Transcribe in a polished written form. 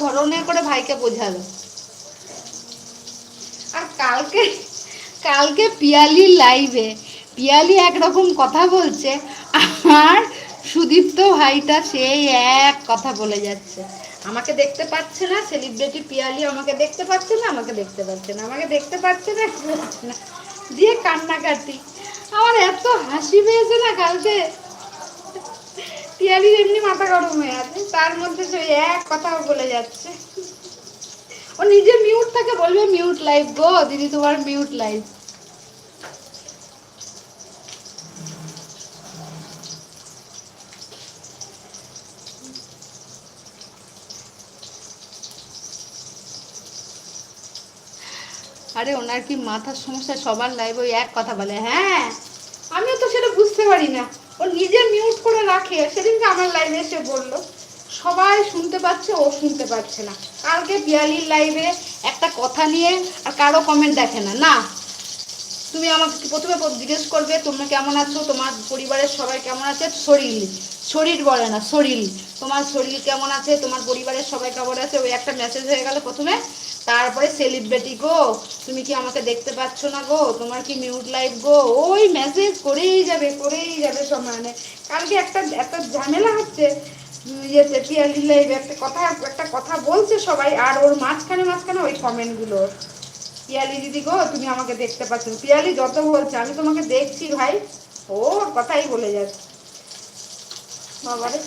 ধরনের করে ভাইকে বোঝালো। আর কালকে কালকে পিয়ালির লাইভে পিয়ালি একরকম কথা বলছে, আর সুদীপ্ত ভাইটা সেই এক কথা বলে যাচ্ছে। আমাকে দেখতে পাচ্ছে না সেলিব্রিটি পিয়ালি, আমাকে দেখতে পাচ্ছে না, আমাকে দেখতে পাচ্ছে না, আমাকে দেখতে পাচ্ছে না, দিয়ে কান্নাকাটি। আমার এত হাসি পেয়েছে না কালকে। পিয়ালির এমনি মাথা গরম হয়ে আছে, তার মধ্যে সেই এক কথা বলে যাচ্ছে। ও নিজে মিউট থাকে, বলবে মিউট লাইভ গো দিদি, তোমার মিউট লাইভ। আরে ওনার কি মাথার সমস্যা, সবার লাইভ ওই এক কথা বলে। হ্যাঁ, আমিও তো সেটা বুঝতে পারি না। ও নিজে মিউট করে রাখে, সেদিনকে আমার লাইভে এসে বললো সবাই শুনতে পাচ্ছে, ও শুনতে পাচ্ছে না। কালকে পিয়ালির লাইভে একটা কথা নিয়ে আর কারো কমেন্ট দেখে না। না, তুমি আমাকে প্রথমে জিজ্ঞেস করবে তোমরা কেমন আছো, তোমার পরিবারের সবাই কেমন আছে, শরীর শরীর বলে না, শরীর, তোমার শরীর কেমন আছে, তোমার পরিবারের সবাই কেমন আছে, ওই একটা মেসেজ হয়ে গেল প্রথমে। তারপরে সেলিব্রিটি গো তুমি কি আমাকে দেখতে পাচ্ছ না গো, তোমার কি মিউট লাইভ গো, ওই মেসেজ করেই যাবে সমানে। কালকে একটা ঝামেলা হচ্ছে ইয়েতে পিয়ালি লাইভে, একটা কথা বলছে সবাই, আর ওর মাঝখানে ওই কমেন্টগুলো, পিয়ালি দিদি গো তুমি আমাকে দেখতে পাচ্ছ। পিয়ালি যত বলছে আমি তোমাকে দেখছি ভাই, ও কথাই বলে যাচ্ছে বাবারে।